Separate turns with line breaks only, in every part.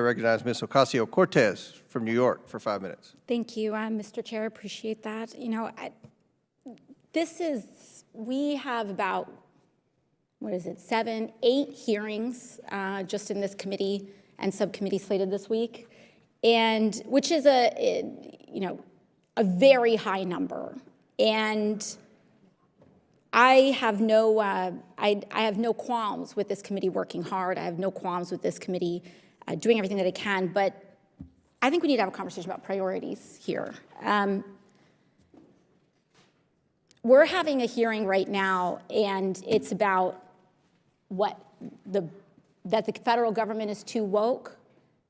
recognize Ms. Ocasio-Cortez from New York for 5 minutes.
Thank you, Mr. Chair. Appreciate that. You know, we have about, 7, 8 hearings just in this committee and subcommittee slated this week, and which is a very high number. And I have no qualms with this committee working hard. I have no qualms with this committee doing everything that it can, but I think we need to have a conversation about priorities here. We're having a hearing right now, and it's about that the federal government is too woke.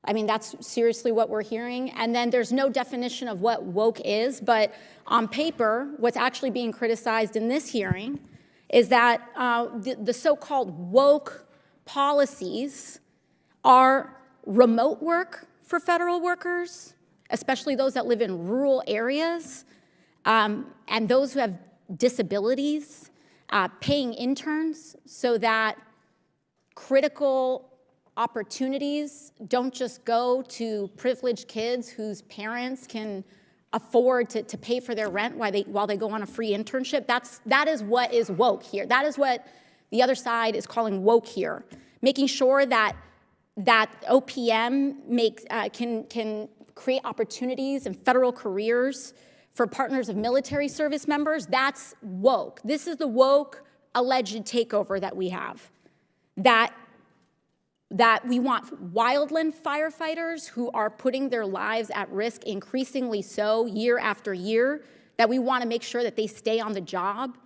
I mean, that's seriously what we're hearing. And then there's no definition of what woke is, but on paper, what's actually being criticized in this hearing is that the so-called woke policies are remote work for federal workers, especially those that live in rural areas, and those who have disabilities, paying interns so that critical opportunities don't just go to privileged kids whose parents can afford to pay for their rent while they go on a free internship. That is what is woke here. That is what the other side is calling woke here. Making sure that OPM can create opportunities and federal careers for partners of military service members. That's woke. This is the woke alleged takeover that we have. That we want wildland firefighters who are putting their lives at risk, increasingly so year after year, that we want to make sure that they stay on the job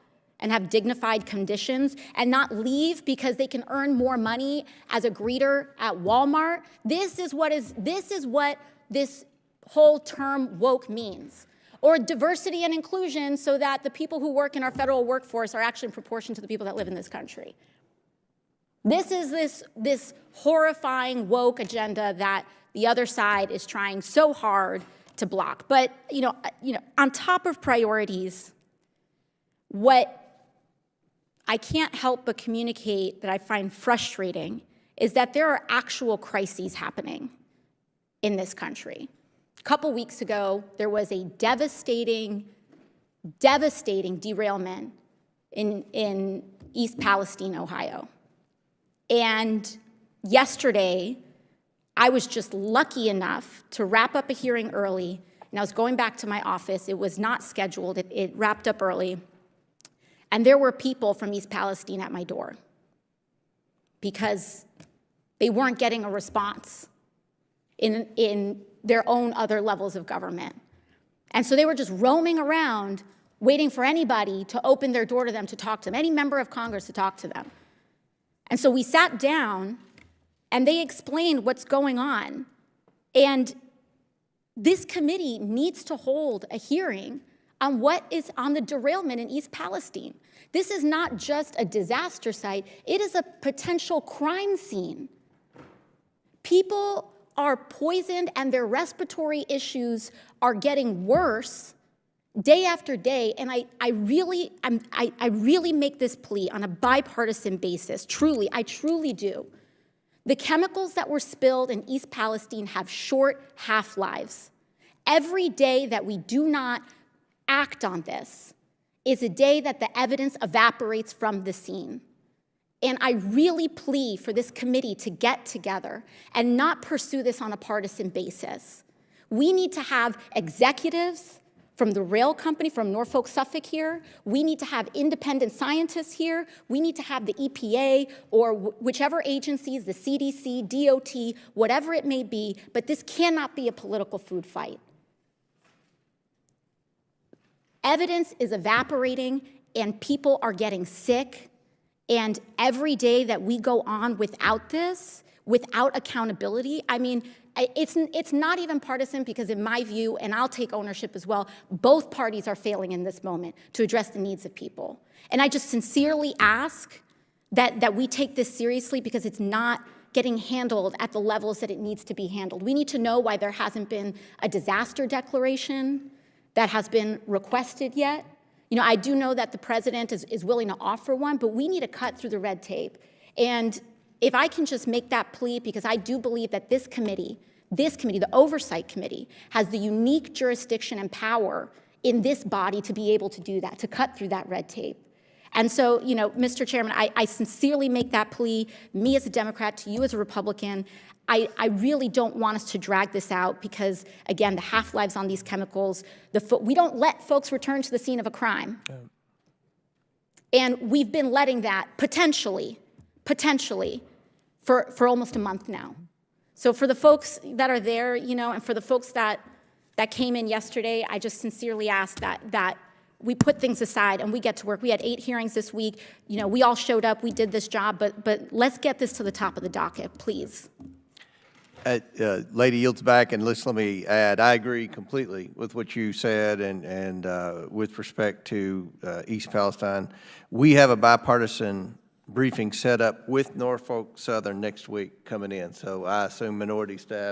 and have dignified conditions and not leave because they can earn more money as a greeter at Walmart. This is what this whole term woke means. Or diversity and inclusion so that the people who work in our federal workforce are actually in proportion to the people that live in this country. This is this horrifying woke agenda that the other side is trying so hard to block. But on top of priorities, what I can't help but communicate that I find frustrating is that there are actual crises happening in this country. A couple weeks ago, there was a devastating derailment in East Palestine, Ohio. And yesterday, I was just lucky enough to wrap up a hearing early, and I was going back to my office. It was not scheduled. It wrapped up early. And there were people from East Palestine at my door because they weren't getting a response in their own other levels of government. And so they were just roaming around waiting for anybody to open their door to them to talk to them, any member of Congress to talk to them. And so we sat down and they explained what's going on. And this committee needs to hold a hearing on what is on the derailment in East Palestine. This is not just a disaster site, it is a potential crime scene. People are poisoned and their respiratory issues are getting worse day after day, and I really make this plea on a bipartisan basis, truly, I truly do. The chemicals that were spilled in East Palestine have short half-lives. Every day that we do not act on this is a day that the evidence evaporates from the scene. And I really plea for this committee to get together and not pursue this on a partisan basis. We need to have executives from the rail company, from Norfolk Suffolk here. We need to have independent scientists here. We need to have the EPA or whichever agencies, the CDC, DOT, whatever it may be, but this cannot be a political food fight. Evidence is evaporating and people are getting sick. And every day that we go on without this, without accountability, I mean, it's not even partisan because in my view, and I'll take ownership as well, both parties are failing in this moment to address the needs of people. And I just sincerely ask that we take this seriously because it's not getting handled at the levels that it needs to be handled. We need to know why there hasn't been a disaster declaration that has been requested yet. You know, I do know that the president is willing to offer one, but we need to cut through the red tape. And if I can just make that plea, because I do believe that this committee, the Oversight Committee, has the unique jurisdiction and power in this body to be able to do that, to cut through that red tape. And so, you know, Mr. Chairman, I sincerely make that plea, me as a Democrat, to you as a Republican. I really don't want us to drag this out because, again, the half-lives on these chemicals, we don't let folks return to the scene of a crime. Yeah. And we've been letting that potentially, for almost a month now. So for the folks that are there, you know, and for the folks that came in yesterday, I just sincerely ask that we put things aside and we get to work. We had 8 hearings this week. You know, we all showed up, we did this job, but let's get this to the top of the docket, please.
Lady yields back, and let me add, I agree completely with what you said, and with respect to East Palestine. We have a bipartisan briefing set up with Norfolk Southern next week coming in, so I assume minority staff